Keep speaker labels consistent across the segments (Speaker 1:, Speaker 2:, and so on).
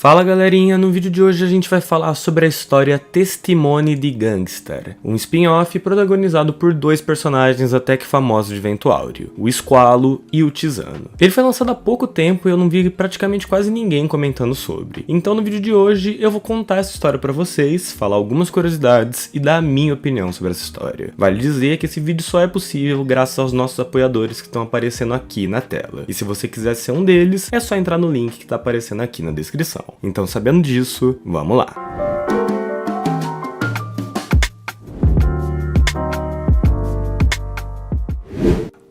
Speaker 1: Fala galerinha, no vídeo de hoje a gente vai falar sobre a história Testimone di Gangster, um spin-off protagonizado por dois personagens até que famosos de Vento Áureo, o Squalo e o Tisano. Ele foi lançado há pouco tempo e eu não vi praticamente quase ninguém comentando sobre, então no vídeo de hoje eu vou contar essa história pra vocês, falar algumas curiosidades e dar a minha opinião sobre essa história. Vale dizer que esse vídeo só é possível graças aos nossos apoiadores que estão aparecendo aqui na tela, e se você quiser ser um deles, é só entrar no link que tá aparecendo aqui na descrição. Então, sabendo disso, vamos lá!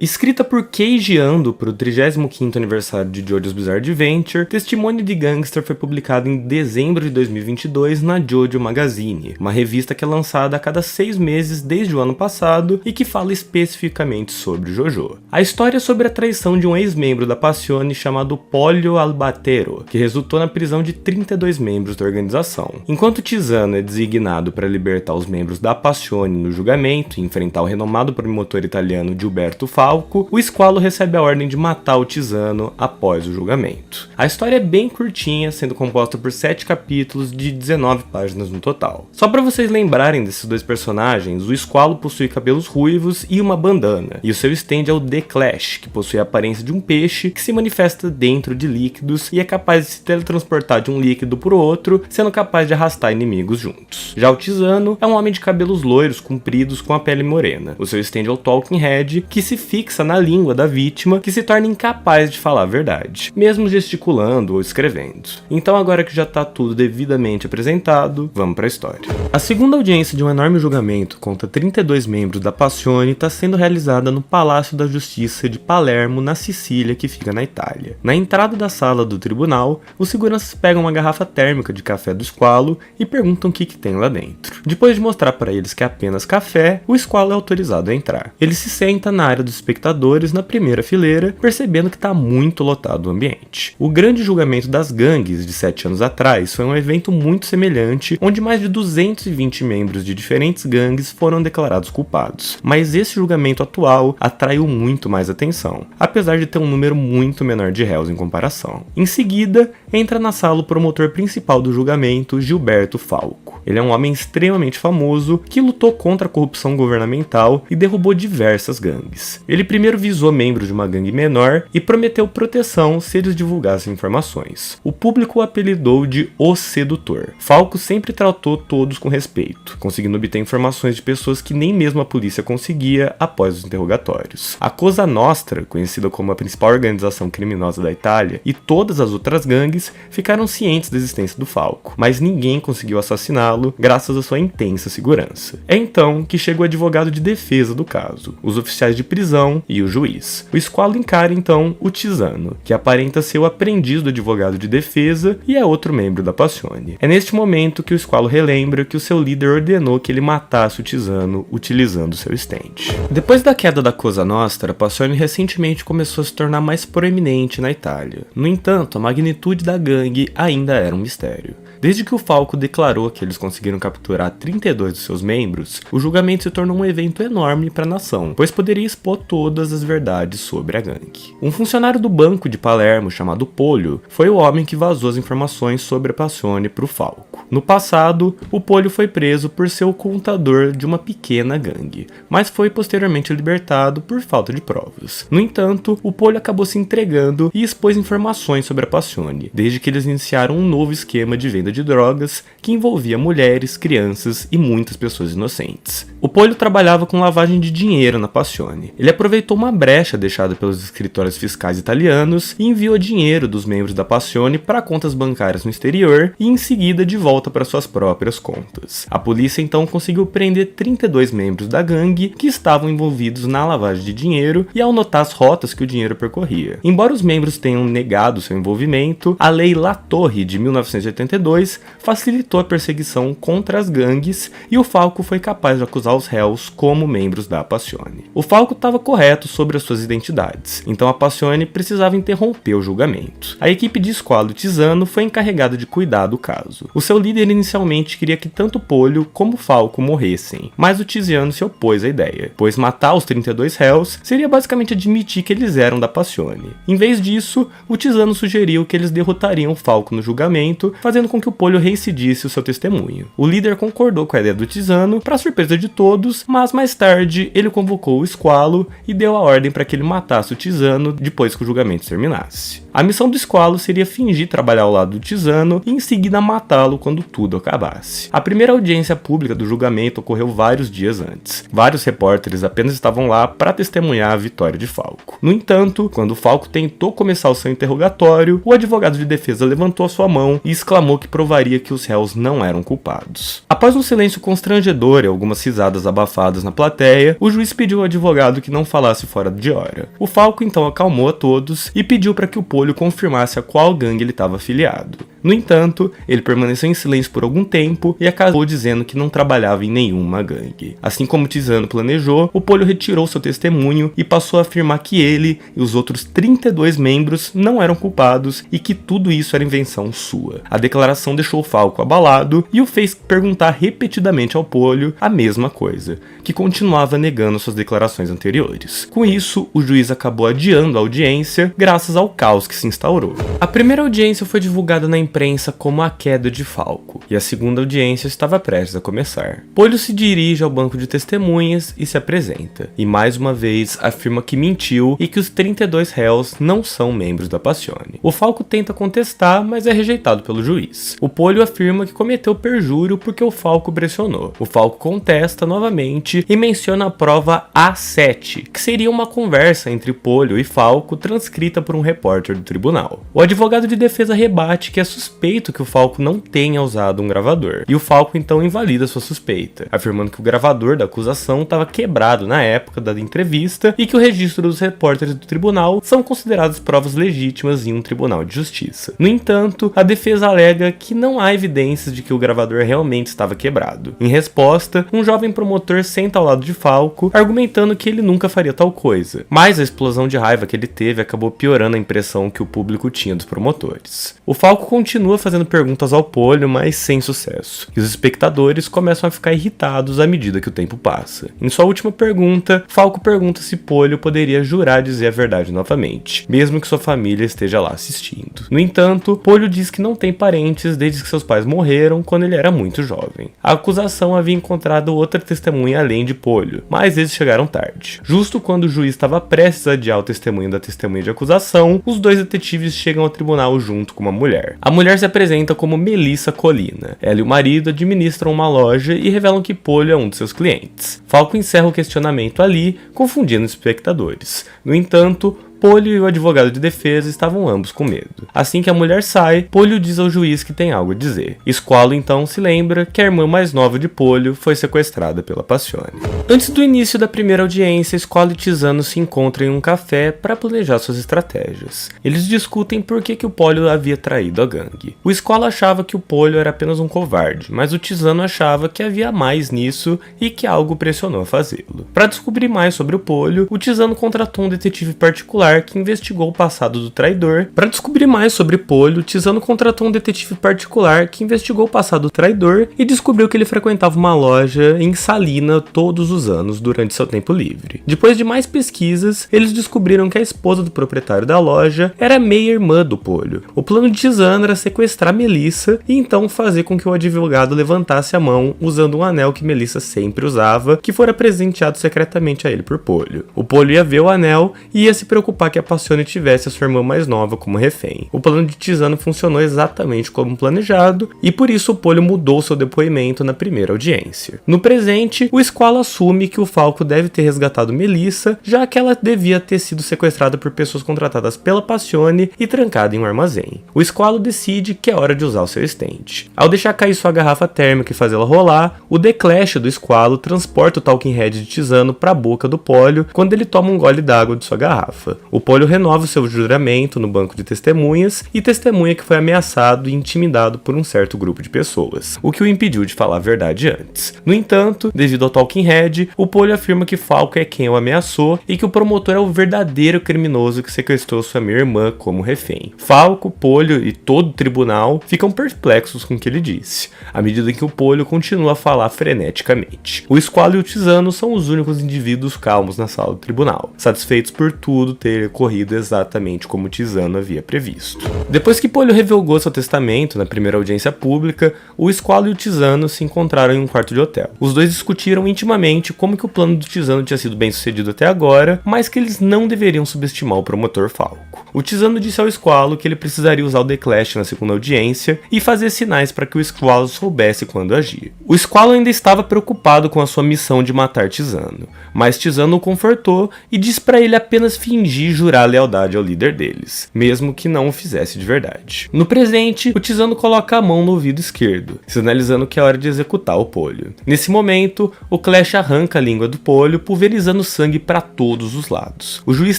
Speaker 1: Escrita por Keiji Ando para o 35º aniversário de JoJo's Bizarre Adventure, Testimone di Gangster foi publicado em dezembro de 2022 na JoJo Magazine, uma revista que é lançada a cada 6 meses desde o ano passado e que fala especificamente sobre JoJo. A história é sobre a traição de um ex-membro da Passione chamado Pollo Albatero, que resultou na prisão de 32 membros da organização. Enquanto Tisano é designado para libertar os membros da Passione no julgamento e enfrentar o renomado promotor italiano Gilberto Falco, o Squalo recebe a ordem de matar o Tisano após o julgamento. A história é bem curtinha, sendo composta por 7 capítulos de 19 páginas no total. Só para vocês lembrarem desses dois personagens, o Squalo possui cabelos ruivos e uma bandana, e o seu stand é o The Clash, que possui a aparência de um peixe que se manifesta dentro de líquidos e é capaz de se teletransportar de um líquido para o outro, sendo capaz de arrastar inimigos juntos. Já o Tisano é um homem de cabelos loiros compridos com a pele morena. O seu stand é o Talking Head, que se fixa na língua da vítima, que se torna incapaz de falar a verdade, mesmo gesticulando ou escrevendo. Então agora que já tá tudo devidamente apresentado, vamos pra história. A segunda audiência de um enorme julgamento contra 32 membros da Passione está sendo realizada no Palácio da Justiça de Palermo, na Sicília, que fica na Itália. Na entrada da sala do tribunal, os seguranças pegam uma garrafa térmica de café do Squalo e perguntam o que tem lá dentro. Depois de mostrar para eles que é apenas café, o Squalo é autorizado a entrar. Ele se senta na área dos espectadores na primeira fileira, percebendo que está muito lotado o ambiente. O grande julgamento das gangues de 7 anos atrás foi um evento muito semelhante, onde mais de 220 membros de diferentes gangues foram declarados culpados. Mas esse julgamento atual atraiu muito mais atenção, apesar de ter um número muito menor de réus em comparação. Em seguida, entra na sala o promotor principal do julgamento, Gilberto Falco. Ele é um homem extremamente famoso que lutou contra a corrupção governamental e derrubou diversas gangues. Ele primeiro visou membros de uma gangue menor e prometeu proteção se eles divulgassem informações. O público o apelidou de O Sedutor. Falco sempre tratou todos com respeito, conseguindo obter informações de pessoas que nem mesmo a polícia conseguia após os interrogatórios. A Cosa Nostra, conhecida como a principal organização criminosa da Itália, e todas as outras gangues ficaram cientes da existência do Falco, mas ninguém conseguiu assassiná-lo graças à sua intensa segurança. É então que chega o advogado de defesa do caso, os oficiais de prisão e o juiz. O Squalo encara então o Tisano, que aparenta ser o aprendiz do advogado de defesa e é outro membro da Passione. É neste momento que o Squalo relembra que o seu líder ordenou que ele matasse o Tisano utilizando seu stand. Depois da queda da Cosa Nostra, a Passione recentemente começou a se tornar mais proeminente na Itália. No entanto, a magnitude da gangue ainda era um mistério. Desde que o Falco declarou que eles conseguiram capturar 32 de seus membros, o julgamento se tornou um evento enorme para a nação, pois poderia expor todas as verdades sobre a gangue. Um funcionário do banco de Palermo, chamado Pollo, foi o homem que vazou as informações sobre a Passione para o Falco. No passado, o Pollo foi preso por ser o contador de uma pequena gangue, mas foi posteriormente libertado por falta de provas. No entanto, o Pollo acabou se entregando e expôs informações sobre a Passione, desde que eles iniciaram um novo esquema de venda de drogas que envolvia mulheres, crianças e muitas pessoas inocentes. O Pollo trabalhava com lavagem de dinheiro na Passione. Ele aproveitou uma brecha deixada pelos escritórios fiscais italianos e enviou dinheiro dos membros da Passione para contas bancárias no exterior e em seguida de volta para suas próprias contas. A polícia então conseguiu prender 32 membros da gangue que estavam envolvidos na lavagem de dinheiro e ao notar as rotas que o dinheiro percorria. Embora os membros tenham negado seu envolvimento, a Lei La Torre de 1982 facilitou a perseguição contra as gangues e o Falco foi capaz de acusar os réus como membros da Passione. O Falco estava incorretos sobre as suas identidades, então a Passione precisava interromper o julgamento. A equipe de Squalo e Tisano foi encarregada de cuidar do caso. O seu líder inicialmente queria que tanto Polio como Falco morressem, mas o Tiziano se opôs à ideia, pois matar os 32 réus seria basicamente admitir que eles eram da Passione. Em vez disso, o Tisano sugeriu que eles derrotariam Falco no julgamento, fazendo com que o Polio reincidisse o seu testemunho. O líder concordou com a ideia do Tisano, para surpresa de todos, mas mais tarde ele convocou o Squalo e deu a ordem para que ele matasse o Tisano depois que o julgamento terminasse. A missão do Squalo seria fingir trabalhar ao lado do Tisano e em seguida matá-lo quando tudo acabasse. A primeira audiência pública do julgamento ocorreu vários dias antes. Vários repórteres apenas estavam lá para testemunhar a vitória de Falco. No entanto, quando Falco tentou começar o seu interrogatório, o advogado de defesa levantou a sua mão e exclamou que provaria que os réus não eram culpados. Após um silêncio constrangedor e algumas risadas abafadas na plateia, o juiz pediu ao advogado que não falasse fora de hora. O Falco então acalmou a todos e pediu para que o Polio confirmasse a qual gangue ele estava afiliado. No entanto, ele permaneceu em silêncio por algum tempo e acabou dizendo que não trabalhava em nenhuma gangue. Assim como Tisano planejou, o Polio retirou seu testemunho e passou a afirmar que ele e os outros 32 membros não eram culpados e que tudo isso era invenção sua. A declaração deixou o Falco abalado e o fez perguntar repetidamente ao Polio a mesma coisa, que continuava negando suas declarações anteriores. Com isso, o juiz acabou adiando a audiência graças ao caos que se instaurou. A primeira audiência foi divulgada na imprensa como a queda de Falco, e a segunda audiência estava prestes a começar. Polio se dirige ao banco de testemunhas e se apresenta, e mais uma vez afirma que mentiu e que os 32 réus não são membros da Passione. O Falco tenta contestar, mas é rejeitado pelo juiz. O Polio afirma que cometeu perjúrio porque o Falco pressionou. O Falco contesta novamente e menciona a prova A7, que seria uma conversa entre Polio e Falco transcrita por um repórter do tribunal. O advogado de defesa rebate que é suspeito que o Falco não tenha usado um gravador, e o Falco então invalida sua suspeita, afirmando que o gravador da acusação estava quebrado na época da entrevista e que o registro dos repórteres do tribunal são considerados provas legítimas em um tribunal de justiça. No entanto, a defesa alega que não há evidências de que o gravador realmente estava quebrado. Em resposta, um jovem promotor senta ao lado de Falco, argumentando que ele nunca faria tal coisa, mas a explosão de raiva que ele teve acabou piorando a impressão que o público tinha dos promotores. O Falco continua fazendo perguntas ao Polio, mas sem sucesso, e os espectadores começam a ficar irritados à medida que o tempo passa. Em sua última pergunta, Falco pergunta se Polio poderia jurar dizer a verdade novamente, mesmo que sua família esteja lá assistindo. No entanto, Polio diz que não tem parentes desde que seus pais morreram quando ele era muito jovem. A acusação havia encontrado outra testemunha além de Polio, mas eles chegaram tarde. Justo quando o juiz estava prestes a adiar o testemunho da testemunha de acusação, os dois detetives chegam ao tribunal junto com uma mulher. A mulher se apresenta como Melissa Colina. Ela e o marido administram uma loja e revelam que Polio é um de seus clientes. Falco encerra o questionamento ali, confundindo os espectadores. No entanto, Polio e o advogado de defesa estavam ambos com medo. Assim que a mulher sai, Polio diz ao juiz que tem algo a dizer. Squalo então se lembra que a irmã mais nova de Polio foi sequestrada pela Passione. Antes do início da primeira audiência, Squalo e Tisano se encontram em um café para planejar suas estratégias. Eles discutem por que o Polio havia traído a gangue. O Squalo achava que o Polio era apenas um covarde, mas o Tisano achava que havia mais nisso e que algo pressionou a fazê-lo. Para descobrir mais sobre o Polio, o Tisano contratou um detetive particular que investigou o passado do traidor. Para descobrir mais sobre Polio, Tisano contratou um detetive particular que investigou o passado do traidor e descobriu que ele frequentava uma loja em Salina todos os anos durante seu tempo livre. Depois de mais pesquisas, eles descobriram que a esposa do proprietário da loja era meia-irmã do Polio. O plano de Tisano era sequestrar Melissa e então fazer com que o advogado levantasse a mão usando um anel que Melissa sempre usava, que fora presenteado secretamente a ele por Polio. O Polio ia ver o anel e ia se preocupar que a Passione tivesse a sua irmã mais nova como refém. O plano de Tisano funcionou exatamente como planejado e por isso o Polio mudou seu depoimento na primeira audiência. No presente, o Squalo assume que o Falco deve ter resgatado Melissa, já que ela devia ter sido sequestrada por pessoas contratadas pela Passione e trancada em um armazém. O Squalo decide que é hora de usar o seu estente. Ao deixar cair sua garrafa térmica e fazê-la rolar, o The Clash do Squalo transporta o Talking Head de Tisano para a boca do Polio quando ele toma um gole d'água de sua garrafa. O Polio renova o seu juramento no banco de testemunhas e testemunha que foi ameaçado e intimidado por um certo grupo de pessoas, o que o impediu de falar a verdade antes. No entanto, devido ao Talking Head, o Polio afirma que Falco é quem o ameaçou e que o promotor é o verdadeiro criminoso que sequestrou sua meia-irmã como refém. Falco, Polio e todo o tribunal ficam perplexos com o que ele disse, à medida que o Polio continua a falar freneticamente. O Squalo e o Tisano são os únicos indivíduos calmos na sala do tribunal, satisfeitos por tudo ter ocorrido exatamente como Tisano havia previsto. Depois que Polio revogou seu testamento na primeira audiência pública, o Squalo e o Tisano se encontraram em um quarto de hotel. Os dois discutiram intimamente como que o plano do Tisano tinha sido bem sucedido até agora, mas que eles não deveriam subestimar o promotor Falco. O Tisano disse ao Squalo que ele precisaria usar o The Clash na segunda audiência e fazer sinais para que o Squalo soubesse quando agir. O Squalo ainda estava preocupado com a sua missão de matar Tisano, mas Tisano o confortou e disse para ele apenas fingir jurar lealdade ao líder deles, mesmo que não o fizesse de verdade. No presente, o Tisano coloca a mão no ouvido esquerdo, sinalizando que é hora de executar o Polio. Nesse momento, o Clash arranca a língua do Polio, pulverizando sangue para todos os lados. O juiz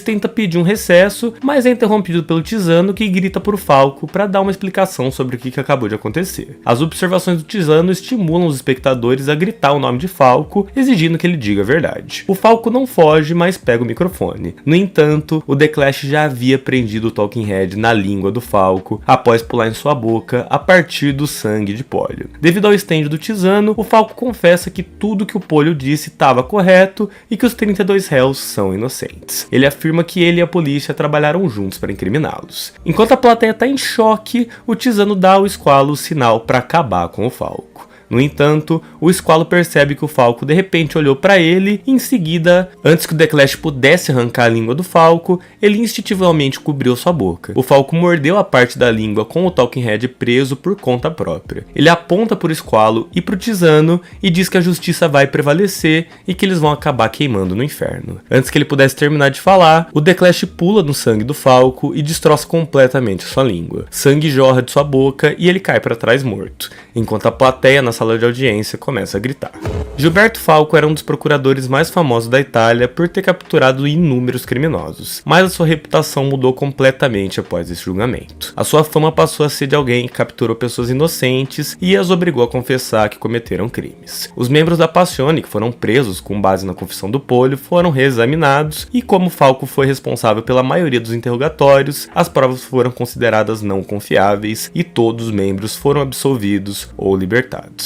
Speaker 1: tenta pedir um recesso, mas é interrompido pelo Tisano, que grita por Falco para dar uma explicação sobre o que acabou de acontecer. As observações do Tisano estimulam os espectadores a gritar o nome de Falco, exigindo que ele diga a verdade. O Falco não foge, mas pega o microfone. No entanto, o The Clash já havia prendido o Talking Head na língua do Falco, após pular em sua boca a partir do sangue de Polio. Devido ao stand do Tisano, o Falco confessa que tudo que o Polio disse estava correto e que os 32 réus são inocentes. Ele afirma que ele e a polícia trabalharam juntos para incriminá-los. Enquanto a plateia está em choque, o Tisano dá ao Squalo o sinal para acabar com o Falco. No entanto, o Squalo percebe que o Falco de repente olhou para ele e em seguida, antes que o The Clash pudesse arrancar a língua do Falco, ele instintivamente cobriu sua boca. O Falco mordeu a parte da língua com o Talking Head preso por conta própria. Ele aponta para o Squalo e para o Tisano e diz que a justiça vai prevalecer e que eles vão acabar queimando no inferno. Antes que ele pudesse terminar de falar, o The Clash pula no sangue do Falco e destroça completamente sua língua. Sangue jorra de sua boca e ele cai para trás morto, enquanto a plateia na sala de audiência começa a gritar. Gilberto Falco era um dos procuradores mais famosos da Itália por ter capturado inúmeros criminosos, mas a sua reputação mudou completamente após esse julgamento. A sua fama passou a ser de alguém que capturou pessoas inocentes e as obrigou a confessar que cometeram crimes. Os membros da Passione que foram presos com base na confissão do Polio foram reexaminados e, como Falco foi responsável pela maioria dos interrogatórios, as provas foram consideradas não confiáveis e todos os membros foram absolvidos ou libertados.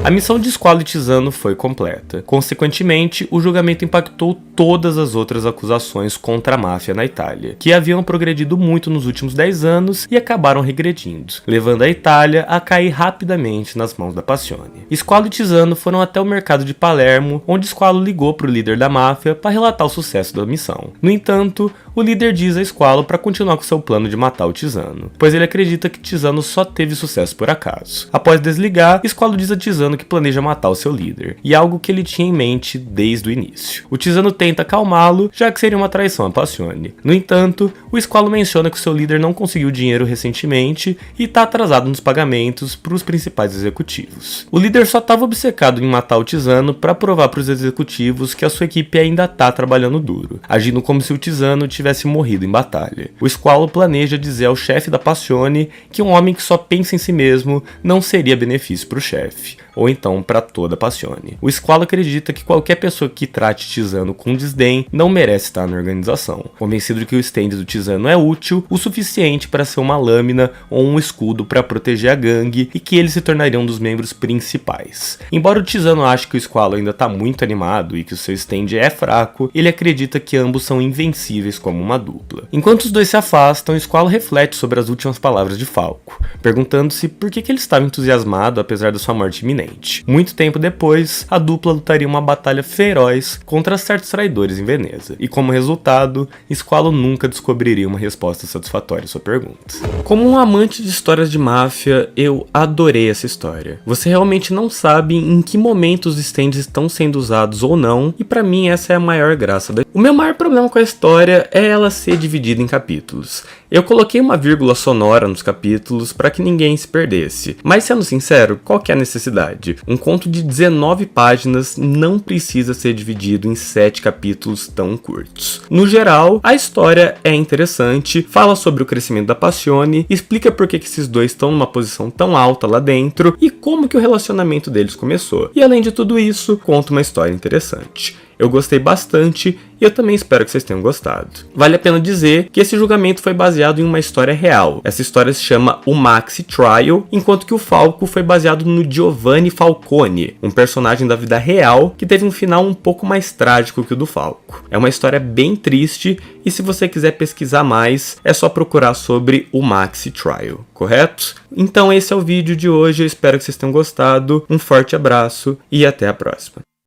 Speaker 1: A missão de Squalo e Tisano foi completa. Consequentemente, o julgamento impactou todas as outras acusações contra a máfia na Itália, que haviam progredido muito nos últimos 10 anos e acabaram regredindo, levando a Itália a cair rapidamente nas mãos da Passione. Squalo e Tisano foram até o mercado de Palermo, onde Squalo ligou para o líder da máfia para relatar o sucesso da missão. No entanto, o líder diz a Squalo para continuar com seu plano de matar o Tisano, pois ele acredita que Tisano só teve sucesso por acaso. Após desligar, Squalo diz a Tisano que planeja matar o seu líder, e algo que ele tinha em mente desde o início. O Tisano tenta acalmá-lo, já que seria uma traição à Passione. No entanto, o Squalo menciona que o seu líder não conseguiu dinheiro recentemente e está atrasado nos pagamentos para os principais executivos. O líder só estava obcecado em matar o Tisano para provar para os executivos que a sua equipe ainda está trabalhando duro, agindo como se o Tisano tivesse morrido em batalha. O Squalo planeja dizer ao chefe da Passione que um homem que só pensa em si mesmo não seria benefício para o chefe, ou então para toda a Passione. O Squalo acredita que qualquer pessoa que trate Tisano com desdém não merece estar na organização, convencido de que o stand do Tisano é útil o suficiente para ser uma lâmina ou um escudo para proteger a gangue e que ele se tornaria um dos membros principais. Embora o Tisano ache que o Squalo ainda está muito animado e que o seu stand é fraco, ele acredita que ambos são invencíveis como uma dupla. Enquanto os dois se afastam, o Squalo reflete sobre as últimas palavras de Falco, perguntando-se por que ele estava entusiasmado apesar da sua morte iminente. Muito tempo depois, a dupla lutaria uma batalha feroz contra certos traidores em Veneza, e como resultado, Squalo nunca descobriria uma resposta satisfatória à sua pergunta. Como um amante de histórias de máfia, eu adorei essa história. Você realmente não sabe em que momento os stands estão sendo usados ou não, e pra mim essa é a maior graça da... O meu maior problema com a história é ela ser dividida em capítulos. Eu coloquei uma vírgula sonora nos capítulos para que ninguém se perdesse, mas sendo sincero, qual que é a necessidade? Um conto de 19 páginas não precisa ser dividido em 7 capítulos tão curtos. No geral, a história é interessante, fala sobre o crescimento da Passione, explica por que esses dois estão numa posição tão alta lá dentro e como que o relacionamento deles começou. E além de tudo isso, conta uma história interessante. Eu gostei bastante e eu também espero que vocês tenham gostado. Vale a pena dizer que esse julgamento foi baseado em uma história real. Essa história se chama O Maxi Trial, enquanto que o Falco foi baseado no Giovanni Falcone, um personagem da vida real que teve um final um pouco mais trágico que o do Falco. É uma história bem triste e se você quiser pesquisar mais, é só procurar sobre o Maxi Trial, correto? Então esse é o vídeo de hoje, eu espero que vocês tenham gostado, um forte abraço e até a próxima.